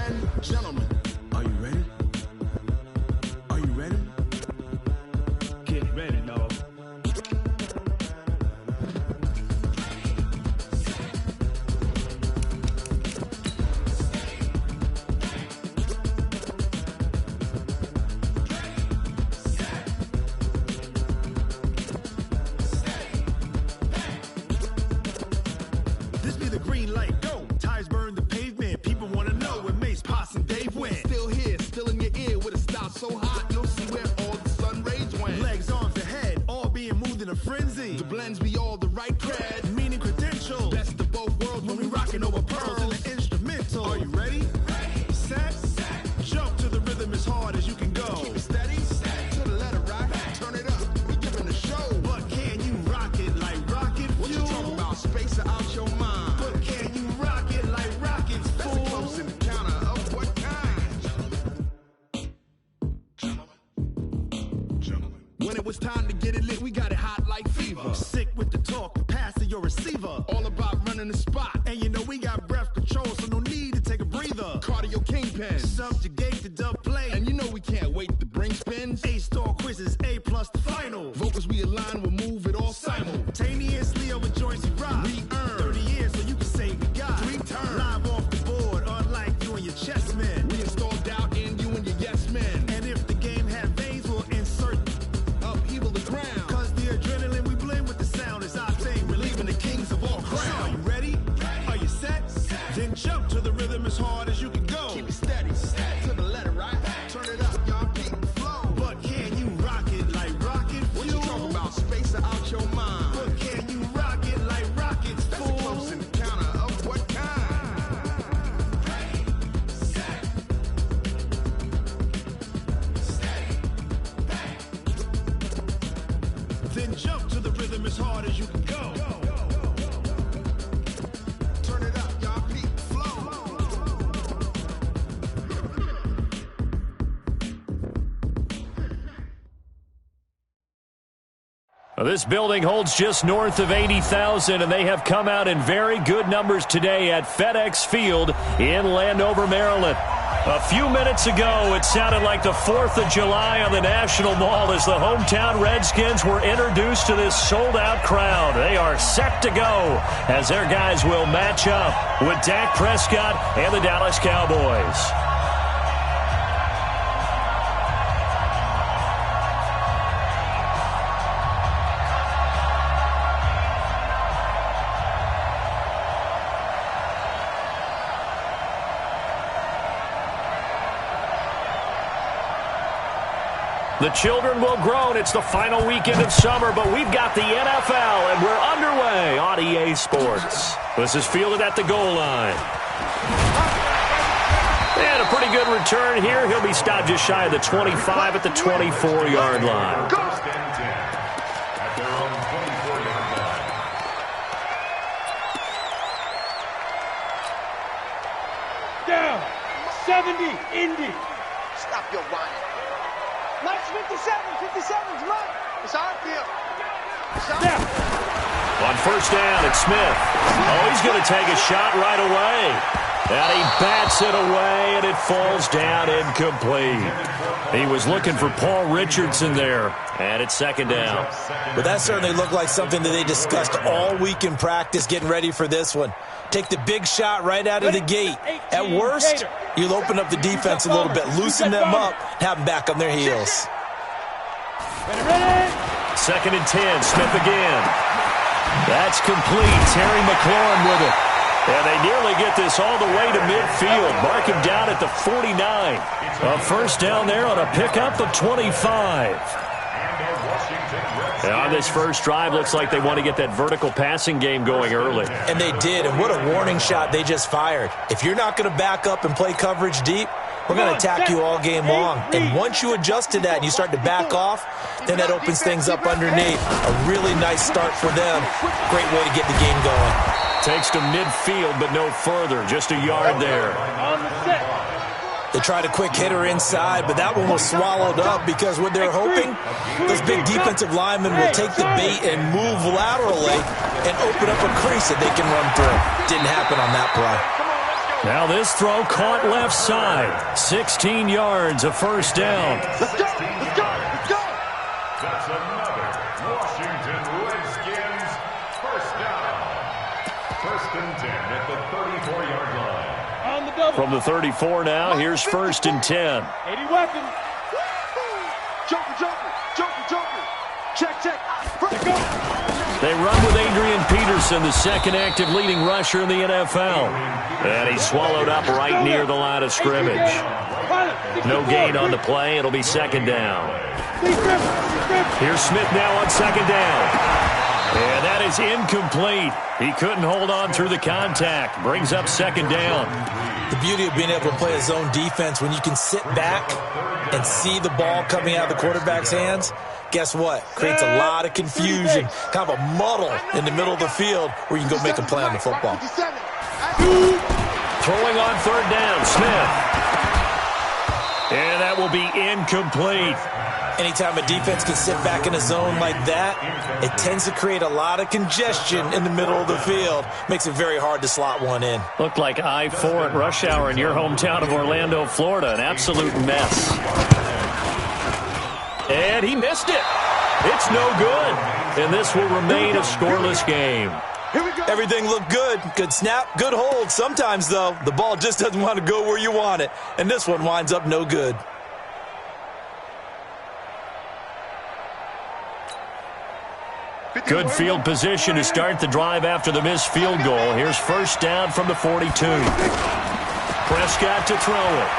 and gentlemen, are you ready? Are you ready? Get ready, dog. This be the green light, go. Tires burn the pavement. People want to know where Mace, Potts, and Dave went. Still here, still in your ear with a style so hot, you'll see where all the sun rays went. Legs, arms, and head, all being moved in a frenzy. The blends be all the right cred, meaning credentials. Best of both worlds when we rocking over pearls in the instrumental. Are you ready? Ready. Set. Jump to the rhythm as hard as you can go. Keep it steady. To the letter, right? Turn it up. We giving the show. But can you rock it like rocket fuel? What you talking about? Space out your mind. But can you rock it like rockets, fool? That's a close encounter of what kind? Gentlemen. When it was time to get it lit, we got it hot like fever. Sick with the talk, pass to your receiver. All about running the spot. And you know we got breath control, so no need to take a breather. Cardio kingpin. Subjugate the dub play. And you know we can't wait to bring spins. A-star quizzes, A+ the final. Vocals we align, we'll move it all simultaneously over joints we rock. We earn 30 years so you can say we got 3 turns. Live off the board, unlike you and your chess men. We install doubt in you and your yes men. And if the game had veins, we'll insert upheaval the ground. Cause the adrenaline we blend with the sound is our thing. Relieving the kings of all crowns. So are you ready? Are you set? Then jump to the rhythm as hard as you can go. Keep it steady. To the letter, right? Turn it up, y'all keep the flow. But can you rock it like rocket fuel? What you talking about? Space out your mind. But can you rock it like rockets, fool? That's a close encounter of what kind? Ready, set, steady, back. Then jump to the rhythm as hard as you can go. Turn it up, y'all keep the flow. This building holds just north of 80,000, and they have come out in very good numbers today at FedEx Field in Landover, Maryland. A few minutes ago, it sounded like the 4th of July on the National Mall as the hometown Redskins were introduced to this sold-out crowd. They are set to go as their guys will match up with Dak Prescott and the Dallas Cowboys. The children will groan. It's the final weekend of summer, but we've got the NFL, and we're underway on EA Sports. This is fielded at the goal line. And a pretty good return here. He'll be stopped just shy of the 25 at the 24-yard line. Down. 70, Indy. Stop your whining. Nice 57's mine. It's our field. On first down, it's Smith. Oh, he's going to take a shot right away. And he bats it away, and it falls down incomplete. He was looking for Paul Richardson there, and it's second down. But that certainly looked like something that they discussed all week in practice getting ready for this one. Take the big shot right out of the gate. At worst, you'll open up the defense a little bit, loosen them up, have them back on their heels. Second and 10, Smith again. That's complete. Terry McLaurin with it. And they nearly get this all the way to midfield. Mark him down at the 49. A first down there on a pickup of 25. And on this first drive, looks like they want to get that vertical passing game going early. And they did, and what a warning shot they just fired. If you're not going to back up and play coverage deep, we're going to attack you all game long. And once you adjust to that and you start to back off, then that opens things up underneath. A really nice start for them. Great way to get the game going. Takes to midfield, but no further. Just a yard there. They tried a quick hitter inside, but that one was swallowed up because what they're hoping, those big defensive linemen will take the bait and move laterally and open up a crease that they can run through. Didn't happen on that play. Now this throw caught left side. 16 yards, a first down. Let's go! Let's go! Let's go! That's another Washington Redskins first down. First and 10 at the 34-yard line. On the double. From the 34 now, here's first and 10. 80 weapons. Joker, Joker, Joker, Joker. Check, check. First go. They run with Adrian Peterson, the second active leading rusher in the NFL. And he's swallowed up right near the line of scrimmage. No gain on the play. It'll be second down. Here's Smith now on second down. And that is incomplete. He couldn't hold on through the contact. Brings up second down. The beauty of being able to play a zone defense, when you can sit back and see the ball coming out of the quarterback's hands, guess what? Creates a lot of confusion, kind of a muddle in the middle of the field where you can go make a play on the football. Throwing on third down, Smith. And that will be incomplete. Anytime a defense can sit back in a zone like that, it tends to create a lot of congestion in the middle of the field. Makes it very hard to slot one in. Looked like I-4 at rush hour in your hometown of Orlando, Florida. An absolute mess. And he missed it. It's no good. And this will remain a scoreless game. Everything looked good. Good snap, good hold. Sometimes, though, the ball just doesn't want to go where you want it. And this one winds up no good. Good field position to start the drive after the missed field goal. Here's first down from the 42. Prescott to throw it.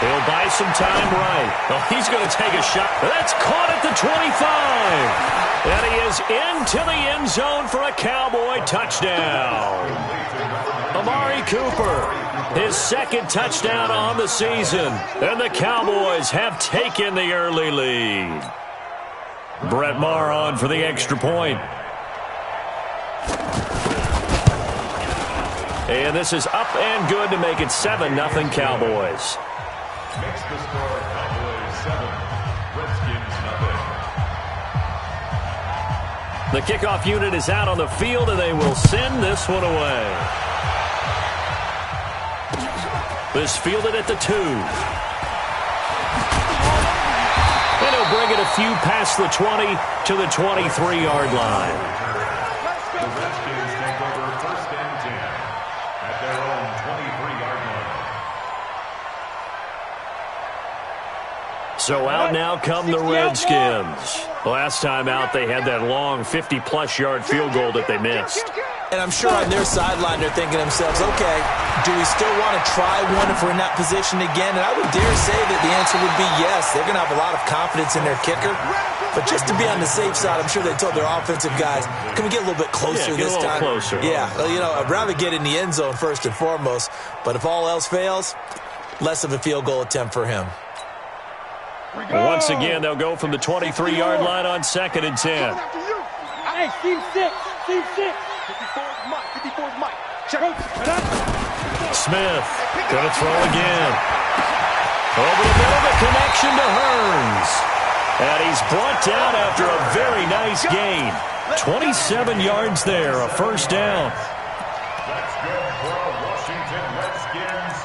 He'll buy some time right. Well, he's going to take a shot. That's caught at the 25. And he is into the end zone for a Cowboy touchdown. Amari Cooper, his second touchdown on the season. And the Cowboys have taken the early lead. Brett Maher on for the extra point. And this is up and good to make it 7-0 Cowboys. Makes the score Cowboys 7, Redskins nothing. The kickoff unit is out on the field, and they will send this one away. This fielded at the 2. And he'll bring it a few past the 20 to the 23-yard line. The Redskins take over first and 10 at their own 23-yard line. So out now come the Redskins. Last time out, they had that long 50-plus yard field goal that they missed. And I'm sure on their sideline they're thinking to themselves, okay, do we still want to try one if we're in that position again? And I would dare say that the answer would be yes. They're going to have a lot of confidence in their kicker. But just to be on the safe side, I'm sure they told their offensive guys, can we get a little bit closer this time? Closer. Yeah, well, you know, I'd rather get in the end zone first and foremost. But if all else fails, less of a field goal attempt for him. Once again, they'll go from the 23-yard line on second and 10. Hey, team 6. Team 6. 54's Mike. 54's Mike. Check. Smith going to throw again. Over the middle, the connection to Hearns. And he's brought down after a very nice gain. 27 yards there, a first down. That's good for a Washington Redskins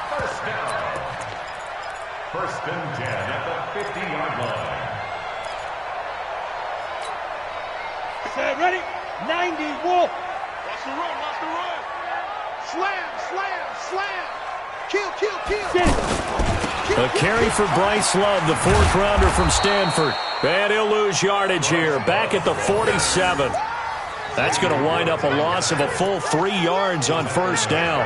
first down. First and 10 at the 50-yard line. Set, ready? 90, Wolf. Watch the run. Watch the run. Slam, slam, slam. Kill, kill, kill. A carry for Bryce Love, the fourth-rounder from Stanford. And he'll lose yardage here, back at the 47. That's going to wind up a loss of a full 3 yards on first down.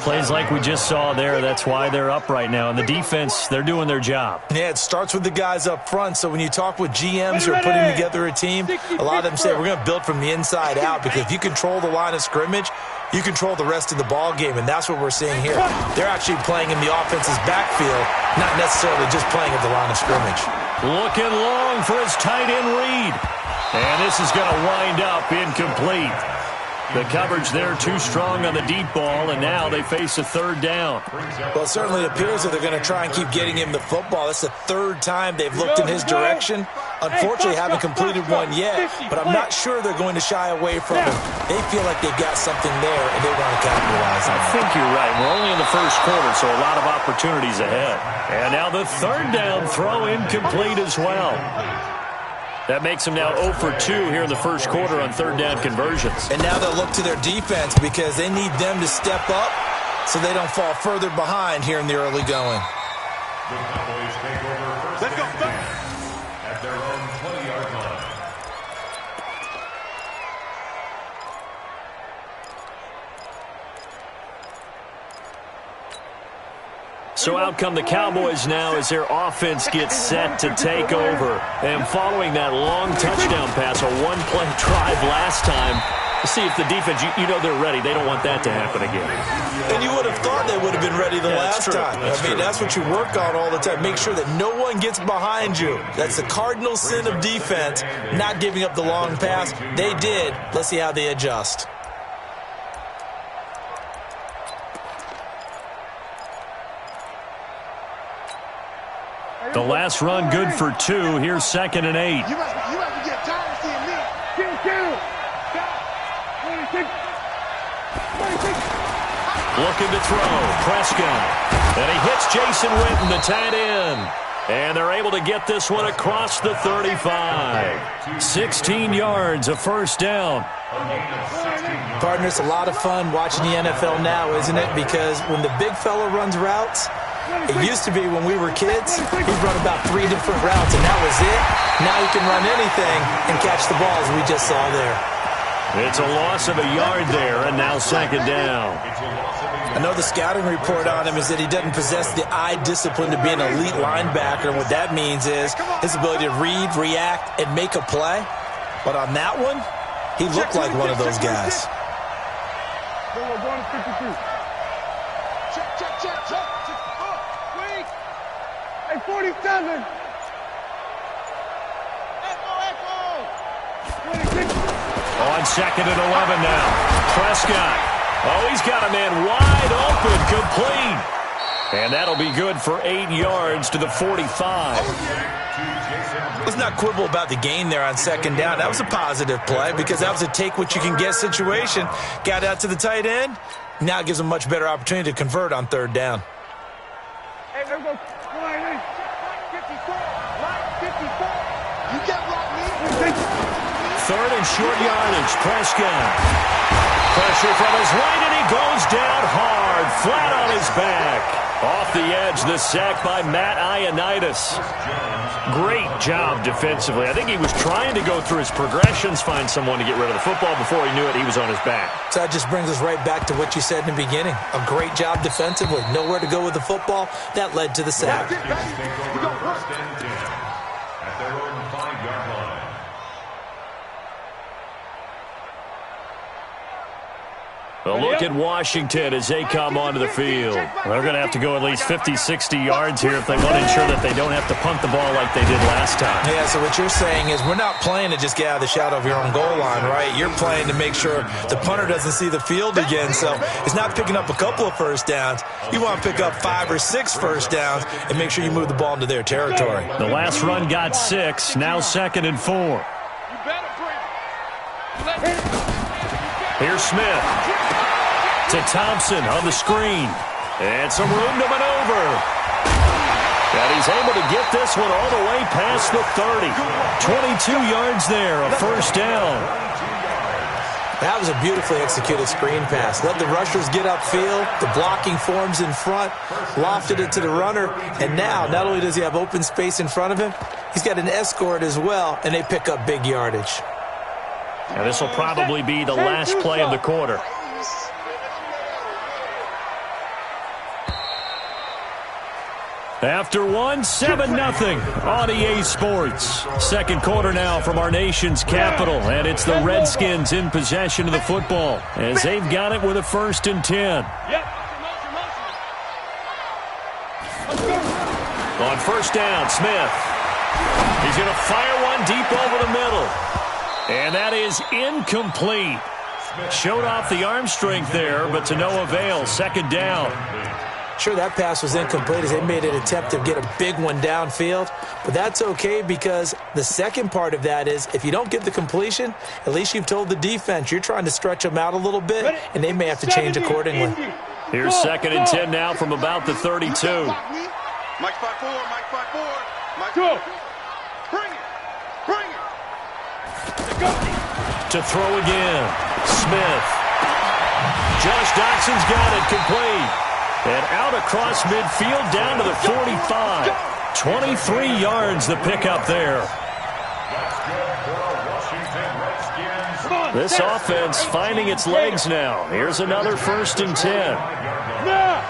Plays like we just saw there, that's why they're up right now. And the defense, they're doing their job. Yeah, it starts with the guys up front. So when you talk with GMs who are putting together a team, a lot of them say we're going to build from the inside out, because if you control the line of scrimmage, you control the rest of the ball game, and that's what we're seeing here. They're actually playing in the offense's backfield, not necessarily just playing at the line of scrimmage. Looking long for his tight end read. And this is going to wind up incomplete. The coverage there too strong on the deep ball, and now they face a third down. Well, it certainly appears that they're going to try and keep getting him the football. That's the third time they've looked in his direction, unfortunately haven't completed one yet, but I'm not sure they're going to shy away from it. They feel like they've got something there, and they want to capitalize on it. I think you're right. We're only in the first quarter, so a lot of opportunities ahead. And now the third down throw incomplete as well. That makes them now 0 for 2 here in the first quarter on third down conversions. And now they'll look to their defense because they need them to step up so they don't fall further behind here in the early going. The Cowboys take over first and 10 at their own 20-yard line. So out come the Cowboys now as their offense gets set to take over. And following that long touchdown pass, a one-play drive last time, see if the defense, you know they're ready. They don't want that to happen again. And you would have thought they would have been ready the last time. That's what you work on all the time. Make sure that no one gets behind you. That's the cardinal sin of defense, not giving up the long pass. They did. Let's see how they adjust. The last run good for 2. Here's 2nd and 8. You have to get tired of seeing me. Looking to throw. Prescott. And he hits Jason Witten, the tight end. And they're able to get this one across the 35. 16 yards, a first down. Partner, it's a lot of fun watching the NFL now, isn't it? Because when the big fella runs routes, it used to be when we were kids, he'd run about 3 different routes, and that was it. Now he can run anything and catch the balls we just saw there. It's a loss of a yard there, and now 2nd down. I know the scouting report on him is that he doesn't possess the eye discipline to be an elite linebacker, and what that means is his ability to read, react, and make a play. But on that one, he looked like one of those guys. Hey, 47. On 2nd and 11 now. Prescott. Oh, he's got a man wide open, complete. And that'll be good for 8 yards to the 45. Let's not quibble about the gain there on 2nd down. That was a positive play because that was a take-what-you-can-get situation. Got out to the tight end. Now it gives them a much better opportunity to convert on 3rd down. Hey, there goes 54. You get right, me. 3rd and short yardage. Prescott. Pressure from his right, and he goes down hard, flat on his back. Off the edge, the sack by Matt Ioannidis. Great job defensively. I think he was trying to go through his progressions, find someone to get rid of the football. Before he knew it, he was on his back. So that just brings us right back to what you said in the beginning. A great job defensively. Nowhere to go with the football. That led to the sack. At their own 5-yard line. A look at Washington as they come onto the field. They're going to have to go at least 50, 60 yards here if they want to ensure that they don't have to punt the ball like they did last time. Yeah, so what you're saying is we're not playing to just get out of the shadow of your own goal line, right? You're playing to make sure the punter doesn't see the field again. So it's not picking up a couple of first downs. You want to pick up 5 or 6 first downs and make sure you move the ball into their territory. The last run got 6, now 2nd and 4. Here's Smith. To Thompson on the screen. And some room to maneuver. And he's able to get this one all the way past the 30. 22 yards there, a first down. That was a beautifully executed screen pass. Let the rushers get upfield. The blocking forms in front. Lofted it to the runner. And now, not only does he have open space in front of him, he's got an escort as well, and they pick up big yardage. And this will probably be the last play of the quarter. After 1, 7-0 on EA Sports. Second quarter now from our nation's capital, and it's the Redskins in possession of the football as they've got it with a 1st and 10. On first down, Smith. He's going to fire one deep over the middle. And that is incomplete. Showed off the arm strength there, but to no avail. 2nd down. Sure, that pass was incomplete as they made an attempt to get a big one downfield, but that's okay because the second part of that is if you don't get the completion, at least you've told the defense you're trying to stretch them out a little bit, and they may have to change accordingly. Here's 2nd and 10 now from about the 32. Mike 5-4, Mike 5-4, Mike. Go. Bring it, bring it. To throw again. Smith. Josh Doxson's got it complete. And out across midfield down to the 45. 23 yards the pickup there. This offense finding its legs now. Here's another 1st and 10. Now.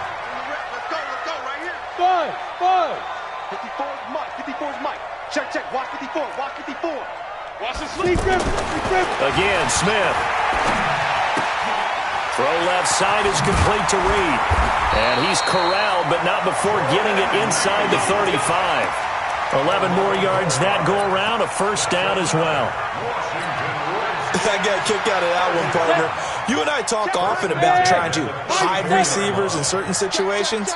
Let's go right here. 5. 54 is Mike, 54 is Mike. Check, watch 54, watch 54. Watch the Lee sleep. Griffin. Again, Smith. Throw left side is complete to Reed. And he's corralled, but not before getting it inside the 35. 11 more yards that go around, a 1st down as well. I got a kick out of that one, partner. You and I talk often about trying to hide receivers in certain situations,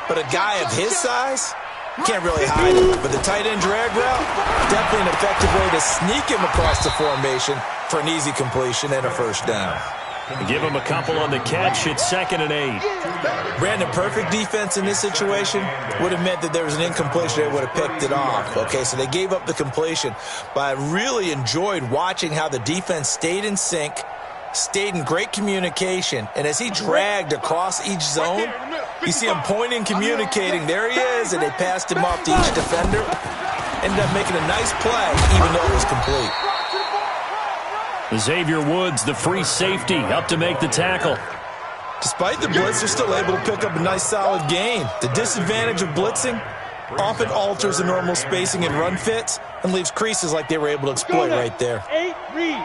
but a guy of his size, you can't really hide him. But the tight end drag route, definitely an effective way to sneak him across the formation for an easy completion and a 1st down. Give him a couple on the catch. It's 2nd and 8. Brandon, perfect defense in this situation would have meant that there was an incompletion. They would have picked it off. Okay, so they gave up the completion. But I really enjoyed watching how the defense stayed in sync, stayed in great communication, and as he dragged across each zone, you see him pointing, communicating. There he is, and they passed him off to each defender. Ended up making a nice play, even though it was complete. Xavier Woods, the free safety, up to make the tackle. Despite the blitz, they're still able to pick up a nice, solid gain. The disadvantage of blitzing often alters the normal spacing and run fits and leaves creases like they were able to exploit right there. 8, Reed. I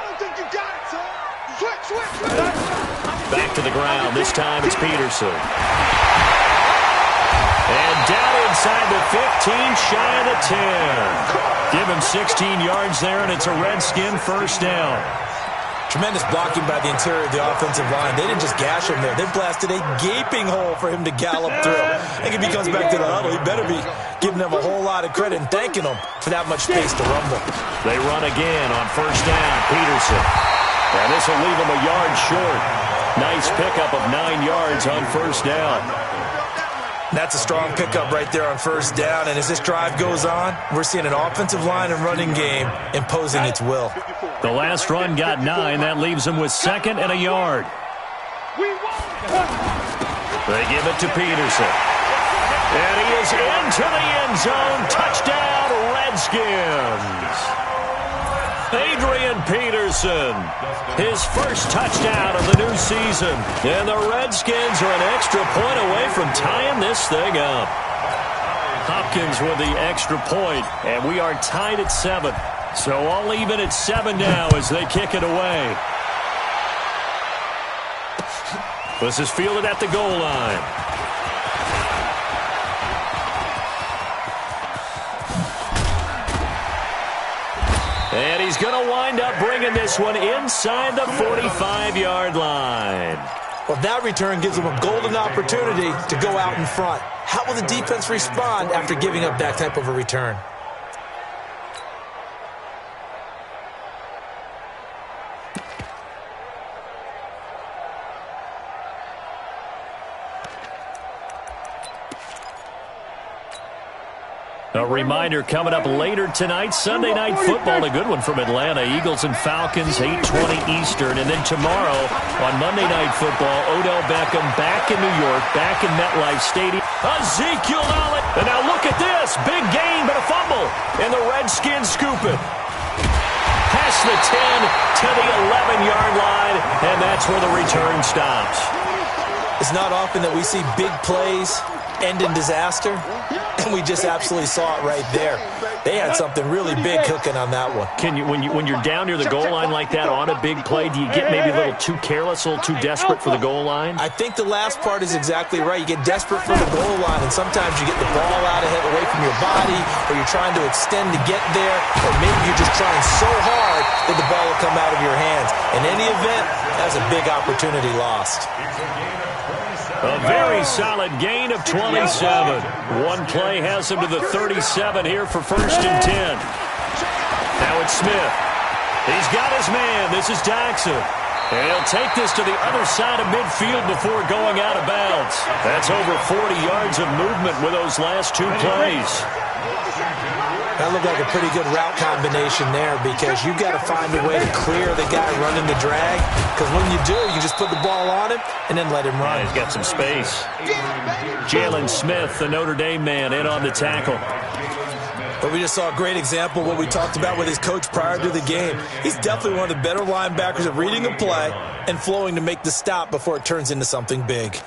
don't think you got it, son. Switch. Back to the ground. This time it's Peterson. And down inside the 15, shy of the 10. Give him 16 yards there, and it's a Redskin 1st down. Tremendous blocking by the interior of the offensive line. They didn't just gash him there. They blasted a gaping hole for him to gallop through. I think if he comes back to the huddle, he better be giving them a whole lot of credit and thanking them for that much space to rumble. They run again on 1st down. Peterson. And this will leave him a yard short. Nice pickup of 9 yards on 1st down. That's a strong pickup right there on 1st down. And as this drive goes on, we're seeing an offensive line and running game imposing its will. The last run got 9. That leaves him with 2nd and a yard. They give it to Peterson. And he is into the end zone. Touchdown, Redskins. Adrian Peterson, his 1st touchdown of the new season. And the Redskins are an extra point away from tying this thing up. Hopkins with the extra point, and we are tied at 7. So all even at 7 now as they kick it away. This is fielded at the goal line. And he's going to wind up bringing this one inside the 45-yard line. Well, that return gives them a golden opportunity to go out in front. How will the defense respond after giving up that type of a return? A reminder coming up later tonight, Sunday Night Football, a good one from Atlanta. Eagles and Falcons, 8:20 Eastern. And then tomorrow on Monday Night Football, Odell Beckham back in New York, back in MetLife Stadium. Ezekiel Elliott. And now look at this. Big gain, but a fumble. And the Redskins scoop it. Past the 10 to the 11-yard line, and that's where the return stops. It's not often that we see big plays end in disaster, and we just absolutely saw it right there. They had something really big cooking on that one. Can you, when you're down near the goal line like that on a big play, do you get maybe a little too careless, a little too desperate for the goal line? I think the last part is exactly right. You get desperate for the goal line, and sometimes you get the ball out of it away from your body, or you're trying to extend to get there, or maybe you're just trying so hard that the ball will come out of your hands. In any event, That's a big opportunity lost. A very solid gain of 27. One play has him to the 37 here for 1st and 10. Now it's Smith. He's got his man. This is Jackson. And he'll take this to the other side of midfield before going out of bounds. That's over 40 yards of movement with those last 2 plays. That looked like a pretty good route combination there because you've got to find a way to clear the guy running the drag. Because when you do, you just put the ball on him and then let him run. Yeah, he's got some space. Jalen Smith, the Notre Dame man, in on the tackle. But we just saw a great example of what we talked about with his coach prior to the game. He's definitely one of the better linebackers at reading a play and flowing to make the stop before it turns into something big.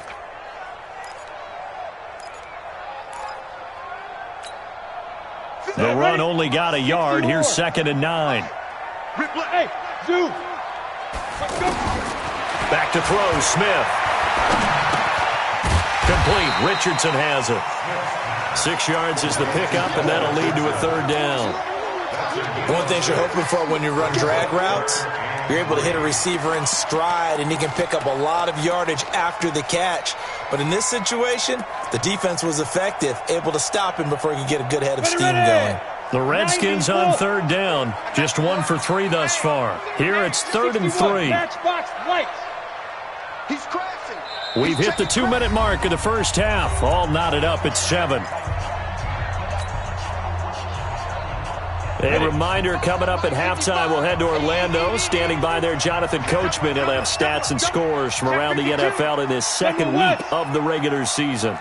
The run only got a yard. Here's 2nd and 9. Hey, Zoo. Back to throw, Smith. Complete. Richardson has it. 6 yards is the pickup, and that'll lead to a 3rd down. One thing you're hoping for when you run drag routes, you're able to hit a receiver in stride, and he can pick up a lot of yardage after the catch. But in this situation, the defense was effective, able to stop him before he could get a good head of steam going. The Redskins on 3rd down. Just 1 for 3 thus far. Here it's 3rd and 3. He's crashing. We've hit the 2-minute mark of the first half. All knotted up at 7. A reminder, coming up at halftime, we'll head to Orlando. Standing by there, Jonathan Coachman. He'll have stats and scores from around the NFL in this 2nd week of the regular season.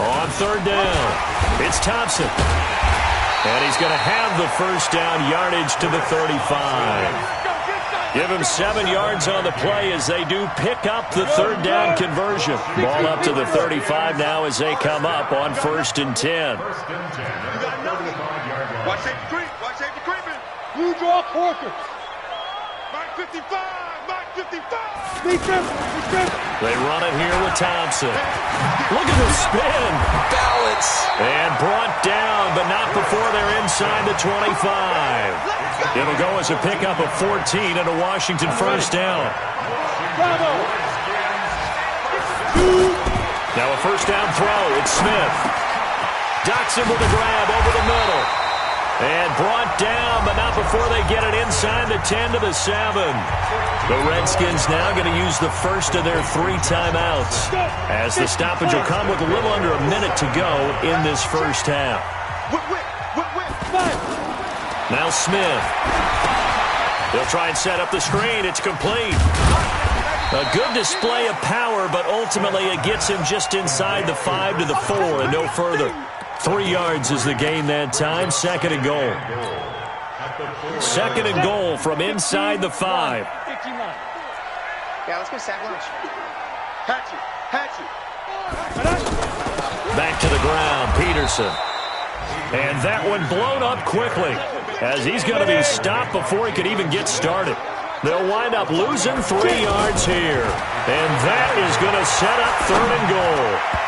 On 3rd down, it's Thompson. And he's going to have the first down, yardage to the 35. Give him 7 yards on the play as they do pick up the 3rd down conversion. Ball up to the 35 now as they come up on 1st and 10. Watch safety creep. Watch safety creeping. Blue draw Porter. Mark 55. Mark 55. They run it here with Thompson. Look at the spin. Balance. And brought down, but not before they're inside the 25. It'll go as a pickup of 14 and a Washington 1st down. Now a 1st down throw. It's Smith. Doxson with a grab over the middle. And brought down, but not before they get it inside the 10 to the 7. The Redskins now going to use the first of their 3 timeouts, as the stoppage will come with a little under a minute to go in this first half. Now Smith. They'll try and set up the screen. It's complete. A good display of power, but ultimately it gets him just inside the 5 to the 4 and no further. 3 yards is the gain that time. 2nd and goal. 2nd and goal from inside the 5. Yeah, let's go sack lunch. Hatchet. Back to the ground, Peterson. And that one blown up quickly, as he's going to be stopped before he could even get started. They'll wind up losing 3 yards here. And that is going to set up 3rd and goal.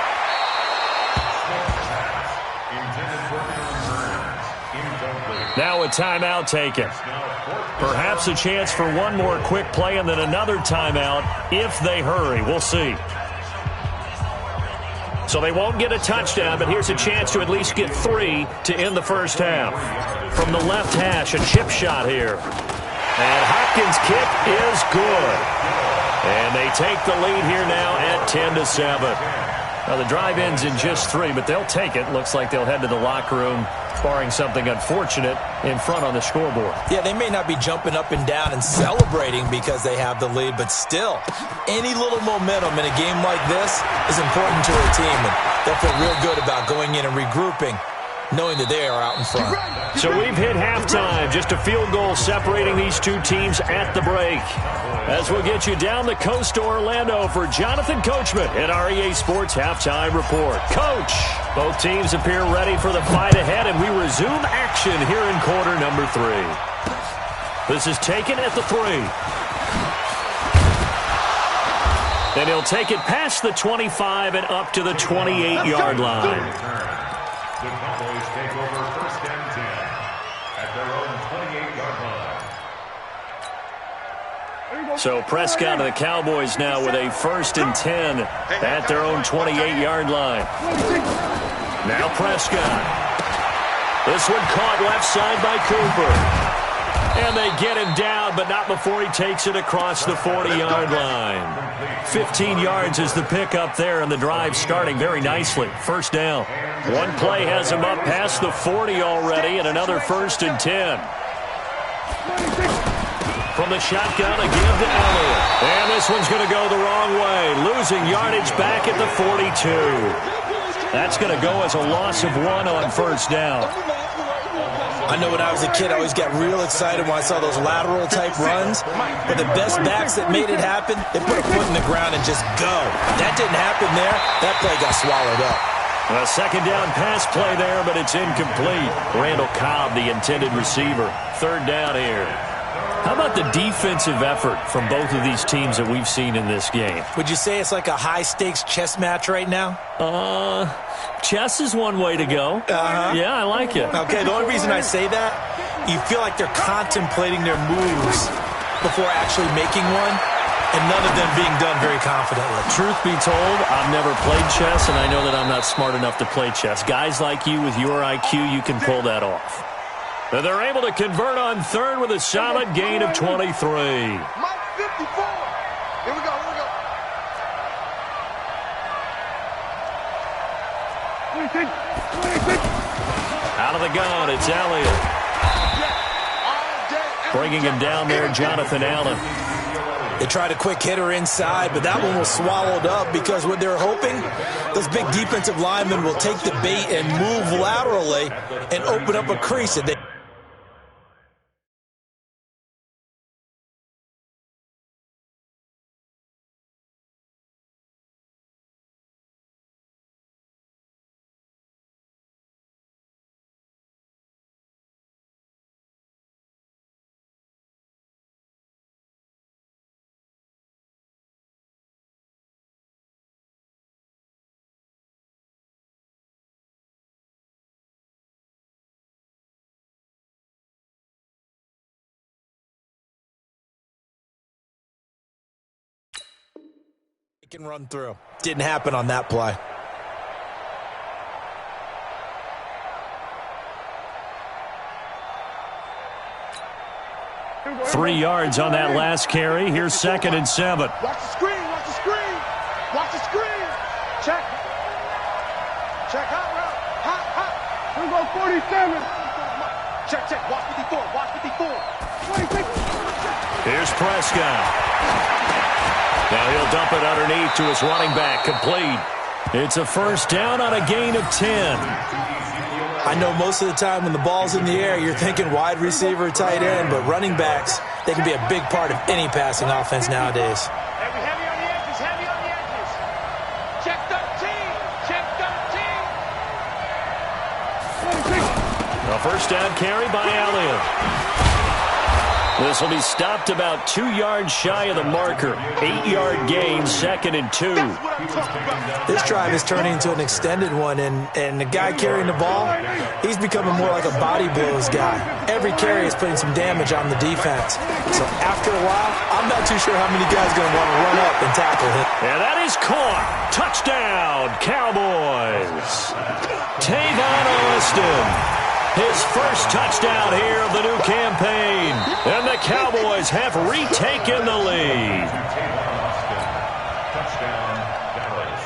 Now a timeout taken. Perhaps a chance for one more quick play and then another timeout if they hurry. We'll see. So they won't get a touchdown, but here's a chance to at least get 3 to end the first half. From the left hash, a chip shot here. And Hopkins' kick is good. And they take the lead here now at 10 to 7. Now the drive ends in just 3, but they'll take it. Looks like they'll head to the locker room, barring something unfortunate in front on the scoreboard. Yeah, they may not be jumping up and down and celebrating because they have the lead, but still, any little momentum in a game like this is important to a team, and they'll feel real good about going in and regrouping, knowing that they are out in front. So we've hit halftime, just a field goal separating these two teams at the break. As we'll get you down the coast to Orlando for Jonathan Coachman at our EA Sports Halftime Report. Coach, both teams appear ready for the fight ahead, and we resume action here in quarter number 3. This is taken at the 3. And he'll take it past the 25 and up to the 28-yard line. The Cowboys take over 1st and 10 at their own 28-yard line. So Prescott and the Cowboys now with a 1st and 10 at their own 28-yard line. Now Prescott. This one caught left side by Cooper. And they get him down, but not before he takes it across the 40-yard line. 15 yards is the pickup there, and the drive starting very nicely. 1st down. One play has him up past the 40 already, and another 1st and 10. From the shotgun, a give to Elliott. And this one's going to go the wrong way, losing yardage back at the 42. That's going to go as a loss of 1 on 1st down. I know when I was a kid, I always got real excited when I saw those lateral-type runs. But the best backs that made it happen, they put a foot in the ground and just go. That didn't happen there. That play got swallowed up. A 2nd down pass play there, but it's incomplete. Randall Cobb, the intended receiver. 3rd down here. How about the defensive effort from both of these teams that we've seen in this game? Would you say it's like a high-stakes chess match right now? Chess is one way to go. Yeah, I like it. Okay, the only reason I say that, you feel like they're contemplating their moves before actually making one, and none of them being done very confidently. Truth be told, I've never played chess, and I know that I'm not smart enough to play chess. Guys like you with your IQ, you can pull that off. And they're able to convert on 3rd with a solid gain of 23. Mike 54. Here we go. Out of the gun, it's Elliott. Bringing him down there, Jonathan Allen. They tried a quick hitter inside, but that one was swallowed up because what they're hoping, those big defensive linemen will take the bait and move laterally and open up a crease. Can run through. Didn't happen on that play. Three yards on that last carry. Here's 2nd and 7. Watch the screen. Watch the screen. Watch the screen. Check. Check hot route. Hot. Here we go, 47. Check. Watch 54. Watch 54. 26. Here's Prescott. Now he'll dump it underneath to his running back, complete. It's a 1st down on a gain of 10. I know most of the time when the ball's in the air, you're thinking wide receiver, tight end, but running backs, they can be a big part of any passing offense nowadays. Heavy on the edges. Check 13. A 1st down carry by Elliott. This will be stopped about 2 yards shy of the marker. 8-yard gain, 2nd and 2. This drive is turning into an extended one, and the guy carrying the ball, he's becoming more like a body blows guy. Every carry is putting some damage on the defense. So after a while, I'm not too sure how many guys are going to want to run up and tackle him. And that is caught. Touchdown, Cowboys. Tavon Austin. His first touchdown here of the new campaign. And the Cowboys have retaken the lead. Touchdown, Dallas.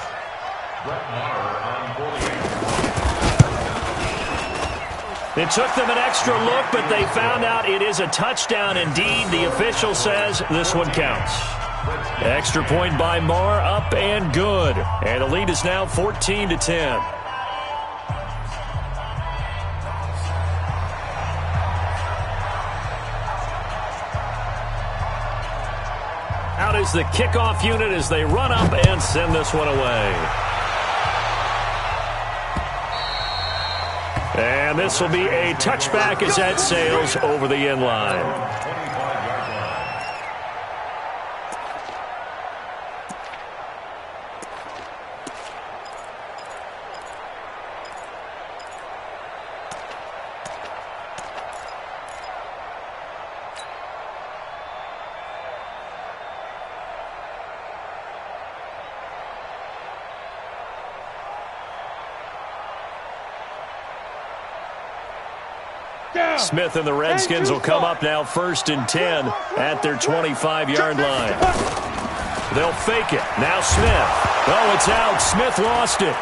Brett Maher on 48. It took them an extra look, but they found out it is a touchdown indeed. The official says this one counts. Extra point by Maher, up and good. And the lead is now 14-10. Out is the kickoff unit as they run up and send this one away. And this will be a touchback as that sails over the end line. Smith and the Redskins will come up now 1st and 10 at their 25-yard line. They'll fake it. Now Smith. Oh, it's out. Smith lost it.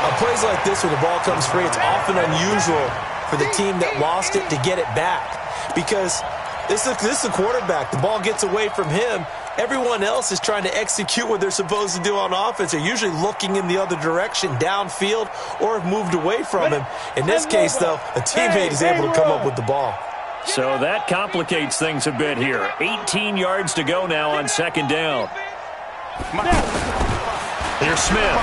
On plays like this where the ball comes free, it's often unusual for the team that lost it to get it back. Because this is the quarterback. The ball gets away from him. Everyone else is trying to execute what they're supposed to do on offense. They're usually looking in the other direction, downfield, or have moved away from him. In this case, though, a teammate is able to come up with the ball. So that complicates things a bit here. 18 yards to go now on 2nd down. Here's Smith.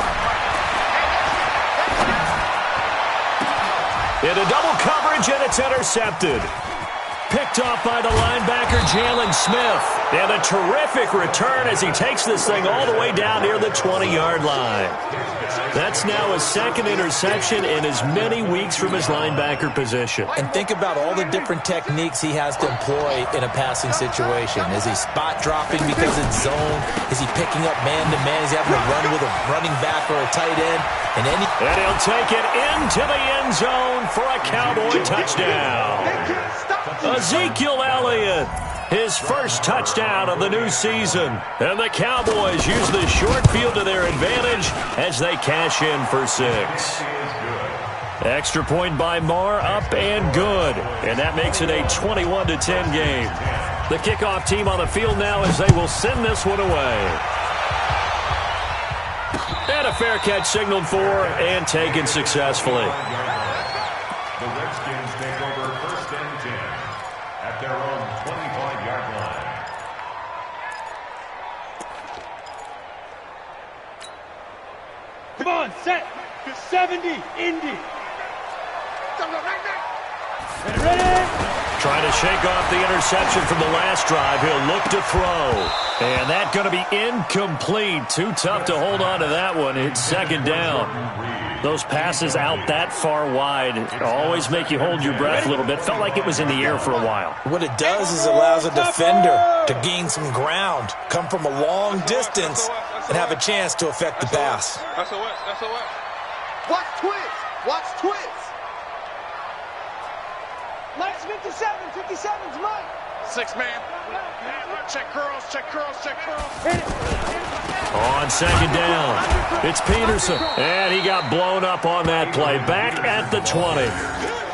Into double coverage, and it's intercepted. Picked off by the linebacker, Jalen Smith. And a terrific return as he takes this thing all the way down near the 20-yard line. That's now his 2nd interception in as many weeks from his linebacker position. And think about all the different techniques he has to employ in a passing situation. Is he spot dropping because it's zone? Is he picking up man-to-man? Is he having to run with a running back or a tight end? And he'll take it into the end zone for a Cowboy touchdown. Ezekiel Elliott, his first touchdown of the new season. And the Cowboys use the short field to their advantage as they cash in for 6. Extra point by Marr, up and good. And that makes it a 21-10 game. The kickoff team on the field now as they will send this one away. And a fair catch signaled for and taken successfully. The Redskins take over 1st and 10 at their own 25-yard line. Come on, set. 70, Indy. Ready? Trying to shake off the interception from the last drive. He'll look to throw. And that's going to be incomplete. Too tough to hold on to that one. It's 2nd down. Those passes out that far wide always make you hold your breath a little bit. Felt like it was in the air for a while. what it does is it allows a defender to gain some ground, come from a long distance, and have a chance to affect the pass. Watch twins. Watch twins. Mike's 57. 57's Mike. 6 man. Check curls, check curls, check curls. On 2nd down, it's Peterson. And he got blown up on that play. Back at the 20.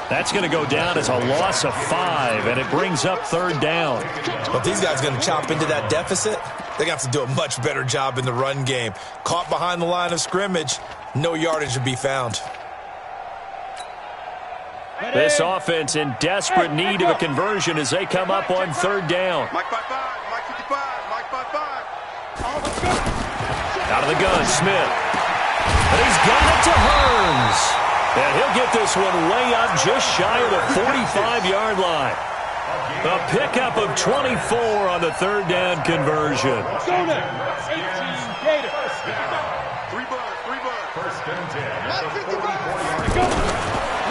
That's going to go down as a loss of 5, and it brings up 3rd down. But these guys are going to chop into that deficit. They're going to have to do a much better job in the run game. Caught behind the line of scrimmage, no yardage to be found. This offense in desperate need of a conversion as they come up on 3rd down. Mike 55. Mike 55. Mike 55. Out of the gun, Smith. And he's got it to Hearns. And he'll get this one way up just shy of the 45-yard line. A pickup of 24 on the 3rd down conversion.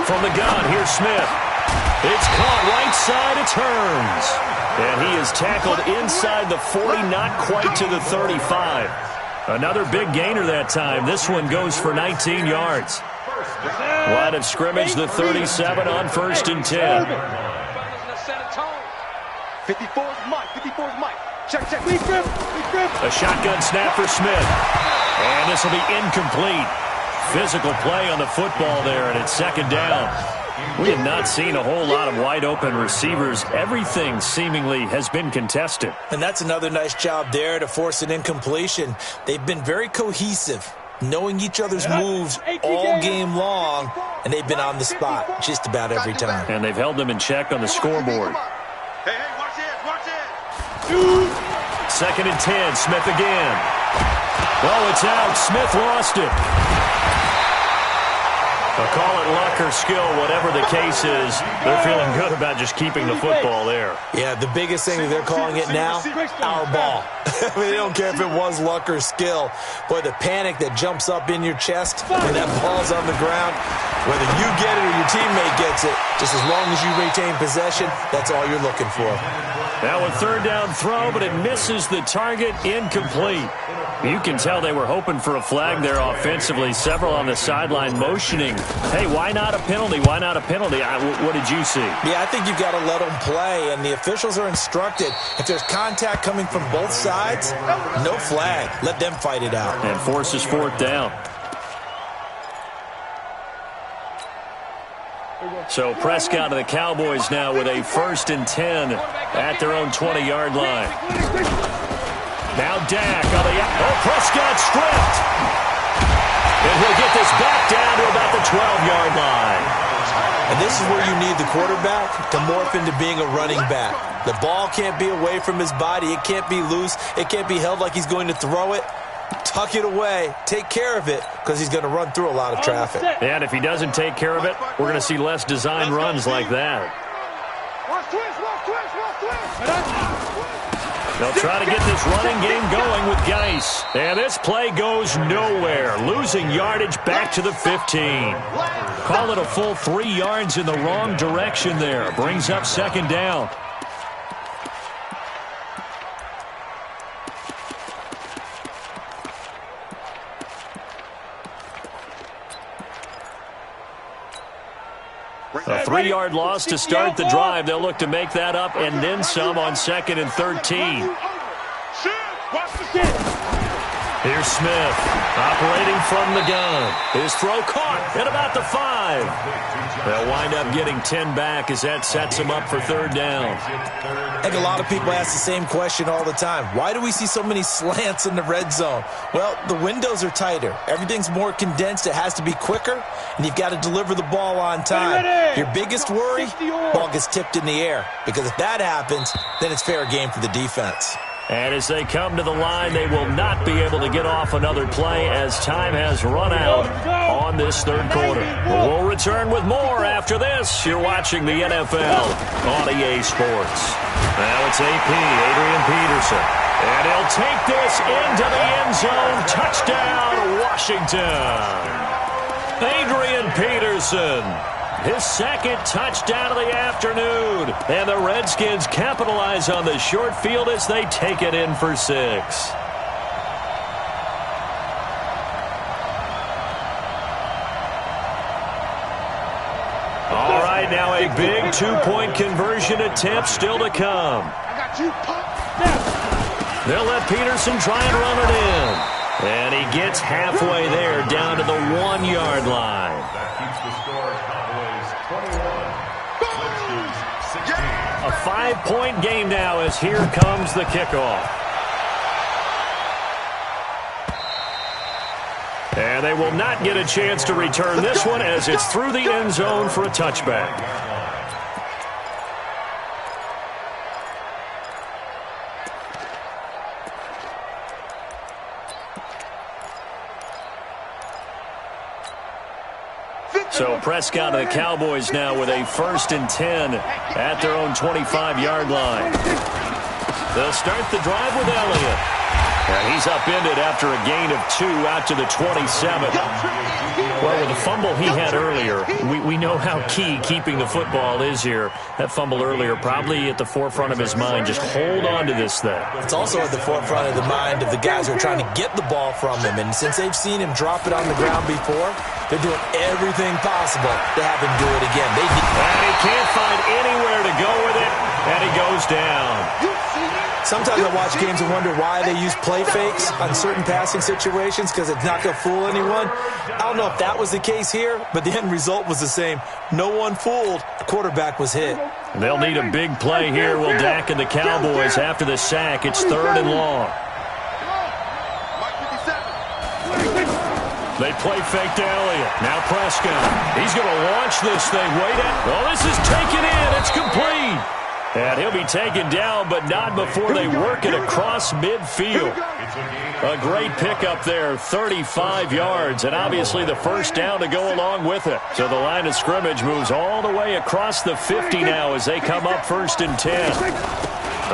From the gun, here's Smith. It's caught right side, it's Hearns. And he is tackled inside the 40, not quite to the 35. Another big gainer that time. This one goes for 19 yards. Line of scrimmage, the 37 on 1st and 10. 54's Mike. 54's Mike. Check, check. A shotgun snap for Smith. And this will be incomplete. Physical play on the football there, and it's 2nd down. We have not seen a whole lot of wide-open receivers. Everything seemingly has been contested. And that's another nice job there to force an incompletion. They've been very cohesive, knowing each other's moves all game long, and they've been on the spot just about every time. And they've held them in check on the scoreboard. Hey, watch it. 2nd and 10, Smith again. Oh, it's out. Smith lost it. They'll call it luck or skill, whatever the case is. They're feeling good about just keeping the football there. Yeah, the biggest thing that they're calling it now, our ball. I mean, they don't care if it was luck or skill. Boy, the panic that jumps up in your chest when that ball's on the ground, Whether you get it or your teammate gets it, just as long as you retain possession, that's all you're looking for. Now a third down throw, but it misses the target, incomplete. You can tell they were hoping for a flag there offensively. Several on the sideline motioning, hey, why not a penalty? Why not a penalty? What did you see? Yeah, I think you've got to let them play, and the officials are instructed. If there's contact coming from both sides, no flag. Let them fight it out. And forces fourth down. So Prescott and the Cowboys now with a 1st and 10 at their own 20-yard line. Now Dak on the... Oh, Prescott stripped. And he'll get this back down to about the 12-yard line. And this is where you need the quarterback to morph into being a running back. The ball can't be away from his body. It can't be loose. It can't be held like he's going to throw it. Tuck it away. Take care of it because he's going to run through a lot of traffic. And if he doesn't take care of it, we're going to see less design runs like that. They'll try to get this running game going with Geis. And this play goes nowhere. Losing yardage back to the 15. Call it a full 3 yards in the wrong direction there. Brings up 2nd down. A 3-yard loss to start the drive. They'll look to make that up and then some on 2nd and 13. Here's Smith operating from the gun. His throw caught at about the 5. They'll wind up getting 10 back as that sets them up for 3rd down. I think a lot of people ask the same question all the time. Why do we see so many slants in the red zone? Well, the windows are tighter. Everything's more condensed. It has to be quicker, and you've got to deliver the ball on time. Your biggest worry, ball gets tipped in the air, because if that happens, then it's fair game for the defense. And as they come to the line, they will not be able to get off another play as time has run out on this 3rd quarter. We'll return with more after this. You're watching the NFL on EA Sports. Now it's AP, Adrian Peterson. And he'll take this into the end zone. Touchdown, Washington. Adrian Peterson. His 2nd touchdown of the afternoon. And the Redskins capitalize on the short field as they take it in for 6. All right, now a big 2-point conversion attempt still to come. They'll let Peterson try and run it in. And he gets halfway there down to the 1-yard line. That keeps the score Cowboys 21. A 5-point game now as here comes the kickoff. And they will not get a chance to return this one as it's through the end zone for a touchback. So Prescott and the Cowboys now with a 1st and 10 at their own 25-yard line. They'll start the drive with Elliott. And he's upended after a gain of 2 out to the 27. Well, with the fumble he had earlier, we know how key keeping the football is here. That fumble earlier probably at the forefront of his mind. Just hold on to this thing. It's also at the forefront of the mind of the guys who are trying to get the ball from him. And since they've seen him drop it on the ground before, they're doing everything possible to have him do it again. And he can't find anywhere to go with it, and he goes down. Sometimes I watch games and wonder why they use play fakes on certain passing situations, because it's not going to fool anyone. I don't know if that was the case here, but the end result was the same. No one fooled. The quarterback was hit. They'll need a big play here, will Dak and the Cowboys after the sack. It's 3rd and long. They play fake to Elliott. Now Prescott. He's going to launch this thing. Wait out. Oh, this is taken in. It's complete. And he'll be taken down, but not before they work it across midfield. A great pickup there, 35 yards, and obviously the 1st down to go along with it. So the line of scrimmage moves all the way across the 50 now as they come up 1st and 10.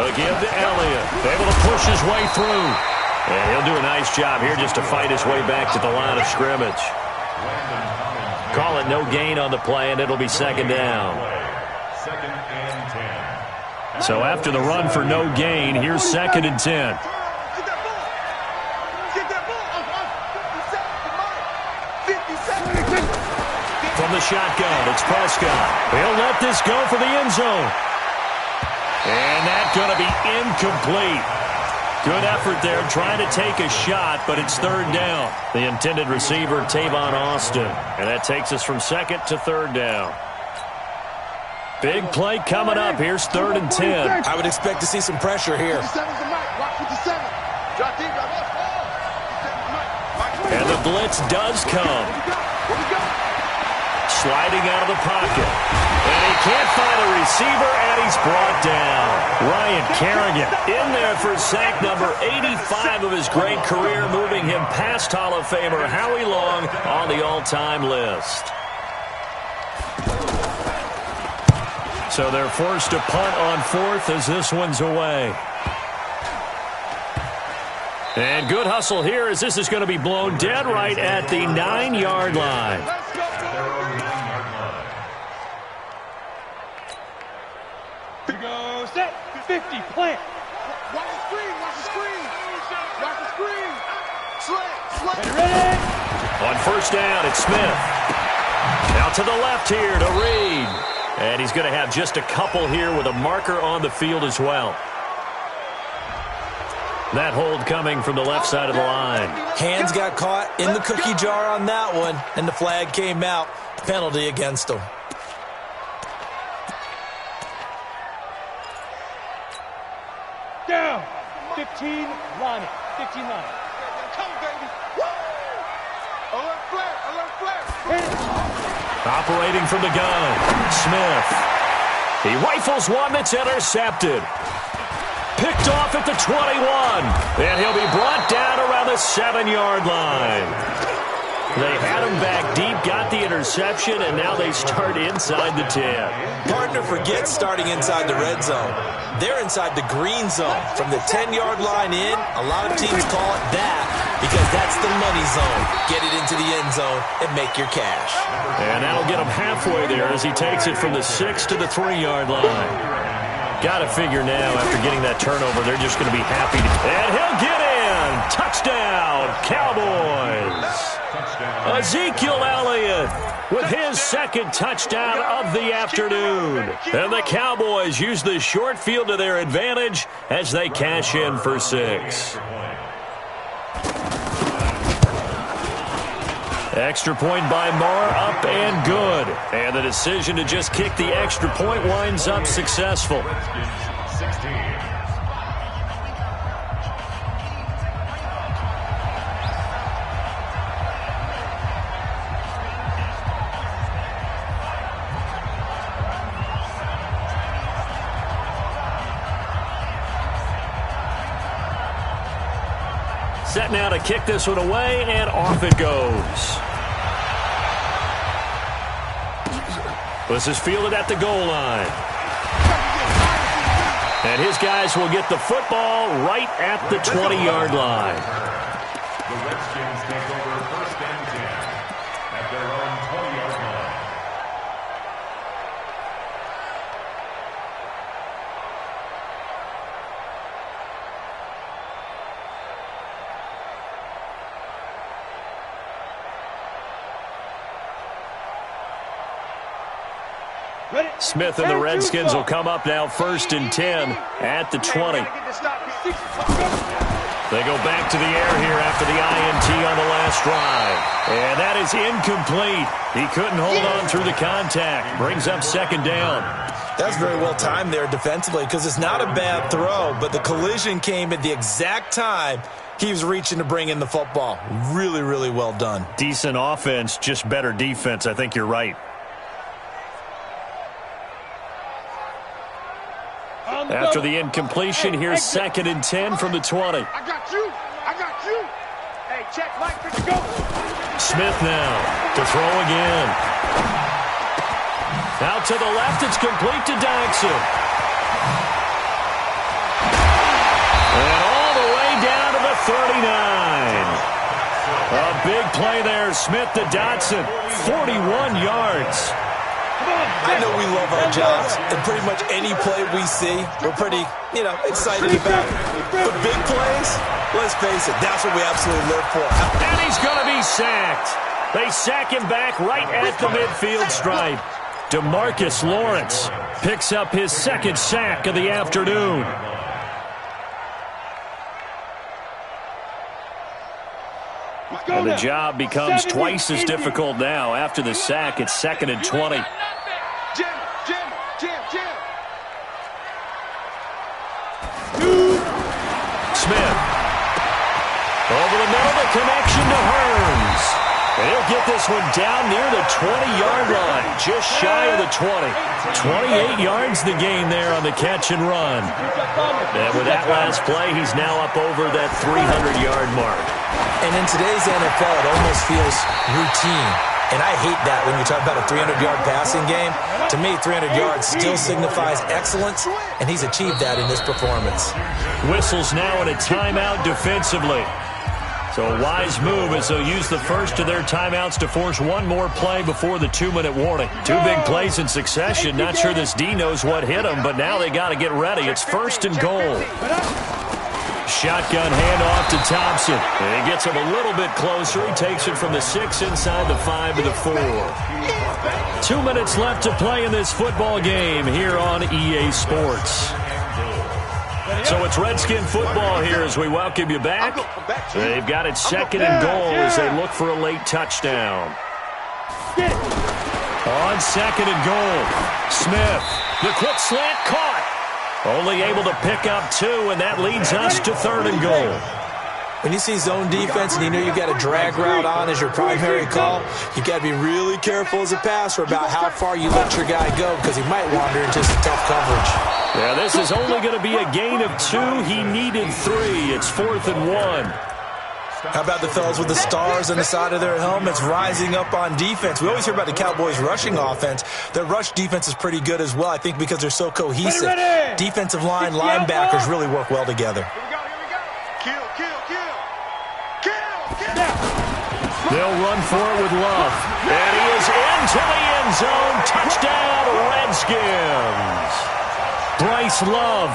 Again to Elliott, able to push his way through. And he'll do a nice job here just to fight his way back to the line of scrimmage. call it no gain on the play, and it'll be second down. Second and 10. So after the run for no gain, here's second and 10. From the shotgun, it's Prescott. He'll let this go for the end zone. And that's going to be incomplete. Good effort there trying to take a shot, but it's third down. The intended receiver, Tavon Austin. And that takes us from second to third down. Big play coming up. Here's third and 10. I would expect to see some pressure here. And the blitz does come. Sliding out of the pocket. And he can't find a receiver, and he's brought down. Ryan Kerrigan in there for sack number 85 of his great career, moving him past Hall of Famer Howie Long on the all-time list. So they're forced to punt on fourth as this one's away. And good hustle here as this is going to be blown dead right at the 9-yard line. Go set. 50. Plant. Watch the screen. Watch the screen. Watch the screen. Slant. Ready? On first down, it's Smith. Out to the left here to Reed. And he's going to have just a couple here with a marker on the field as well. That hold coming from the left side of the line. Hands got caught in the cookie jar on that one, and the flag came out. Penalty against him. Down. 15 line. 15 line. Come, baby. Woo! Alert flag. Alert flag. Operating from the gun, Smith. He rifles one that's intercepted. Picked off at the 21. And he'll be brought down around the 7-yard line. They had him back deep, got the interception, and now they start inside the 10. Partner forgets starting inside the red zone. They're inside the green zone. From the 10-yard line in, a lot of teams call it that because that's the money zone. Get it into the end zone and make your cash. And that'll get him halfway there as he takes it from the 6 to the 3-yard line. Got to figure now after getting that turnover, they're just going to be happy. And he'll get in. Touchdown, Cowboys. Ezekiel Elliott with his second touchdown of the afternoon. And the Cowboys use the short field to their advantage as they cash in for 6. Extra point by Marr, up and good. And the decision to just kick the extra point winds up successful. 16. Set now to kick this one away, and off it goes. This is fielded at the goal line. And his guys will get the football right at the 20-yard line. The Redskins take over first and 10 at their own 20-yard line. Smith and the Redskins will come up now first and 10 at the 20. They go back to the air here after the INT on the last drive. And that is incomplete. He couldn't hold on through the contact. Brings up second down. That's very well timed there defensively because it's not a bad throw, but the collision came at the exact time he was reaching to bring in the football. Really, really well done. Decent offense, just better defense. I think you're right. After the incompletion, here's second and 10 from the 20. I got you. I got you. Hey, check, Mike, let's go. Smith now to throw again. Out to the left, it's complete to Daxon. And all the way down to the 39. A big play there. Smith to Dotson. 41 yards. I know we love our jobs, and pretty much any play we see, we're pretty, excited about. But big plays, let's face it, that's what we absolutely live for. And he's going to be sacked. They sack him back right at the midfield stripe. DeMarcus Lawrence picks up his second sack of the afternoon. And the job becomes twice as difficult now. After the sack, it's 2nd and 20. Smith. Over the middle, the connection to Hearns. And he'll get this one down near the 20-yard line, just shy of the 20. 28 yards the gain there on the catch and run. And with that last play, he's now up over that 300-yard mark. And in today's NFL, it almost feels routine. And I hate that when you talk about a 300-yard passing game. To me, 300 yards still signifies excellence, and he's achieved that in this performance. Whistles now in a timeout defensively. So a wise move as they'll use the first of their timeouts to force one more play before the 2-minute warning. Two big plays in succession. Not sure this D knows what hit him, but now they got to get ready. It's 1st and goal. Shotgun handoff to Thompson. And he gets him a little bit closer. He takes it from the 6 inside the 5 to the 4. 2 minutes left to play in this football game here on EA Sports. So it's Redskin football here as we welcome you back. They've got it 2nd and goal as they look for a late touchdown. On 2nd and goal, Smith, the quick slant caught. Only able to pick up 2, and that leads us to 3rd and goal. When you see zone defense and you know you've got a drag route on as your primary call, you got to be really careful as a passer about how far you let your guy go because he might wander into some tough coverage. Yeah, this is only going to be a gain of 2. He needed 3. It's 4th and 1. How about the fellas with the stars on the side of their helmets rising up on defense? We always hear about the Cowboys' rushing offense. Their rush defense is pretty good as well, I think, because they're so cohesive. Defensive line, linebackers really work well together. They'll run for it with Love. And he is into the end zone. Touchdown, Redskins. Bryce Love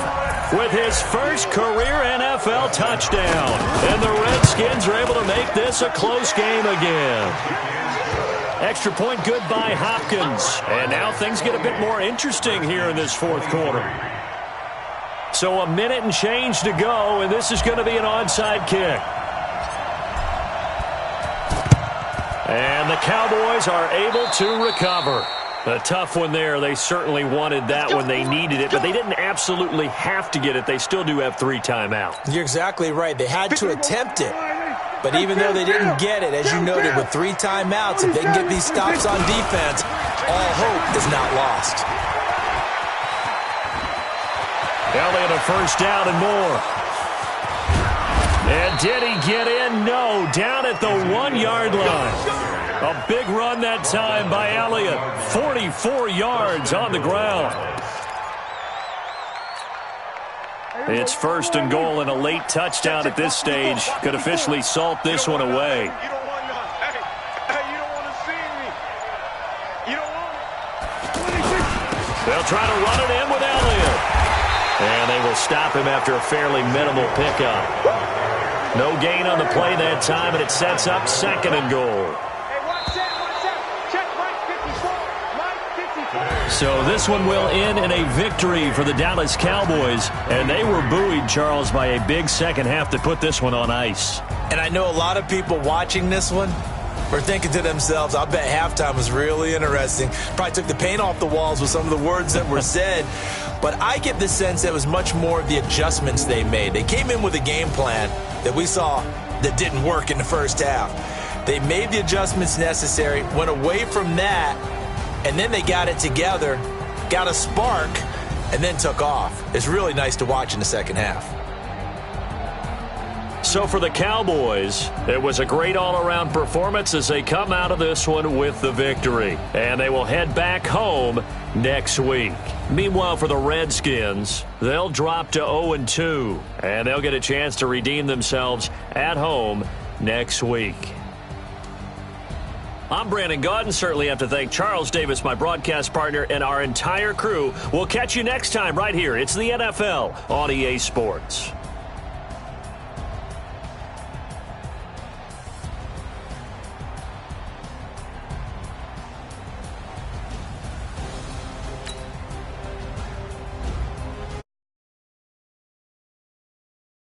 with his first career NFL touchdown. And the Redskins are able to make this a close game again. Extra point good by Hopkins. And now things get a bit more interesting here in this 4th quarter. So a minute and change to go, and this is going to be an onside kick. And the Cowboys are able to recover. A tough one there. They certainly wanted that one. They needed it, but they didn't absolutely have to get it. They still do have 3 timeouts. You're exactly right. They had to attempt it. But even though they didn't get it, as you noted, with 3 timeouts, if they can get these stops on defense, all hope is not lost. Elliott a first down and more. And did he get in? No. Down at the 1-yard line. A big run that time by Elliott. 44 yards on the ground. It's 1st and goal, and a late touchdown at this stage could officially salt this one away. They'll try to run it in with Elliott. And they will stop him after a fairly minimal pickup. No gain on the play that time, and it sets up 2nd and goal. So this one will end in a victory for the Dallas Cowboys. And they were buoyed, Charles, by a big second half to put this one on ice. And I know a lot of people watching this one were thinking to themselves, I bet halftime was really interesting. Probably took the paint off the walls with some of the words that were said. But I get the sense that it was much more of the adjustments they made. They came in with a game plan that we saw that didn't work in the first half. They made the adjustments necessary, went away from that, and then they got it together, got a spark, and then took off. It's really nice to watch in the second half. So for the Cowboys, it was a great all-around performance as they come out of this one with the victory. And they will head back home next week. Meanwhile, for the Redskins, they'll drop to 0-2, and they'll get a chance to redeem themselves at home next week. I'm Brandon Gaudin. Certainly have to thank Charles Davis, my broadcast partner, and our entire crew. We'll catch you next time right here. It's the NFL on EA Sports.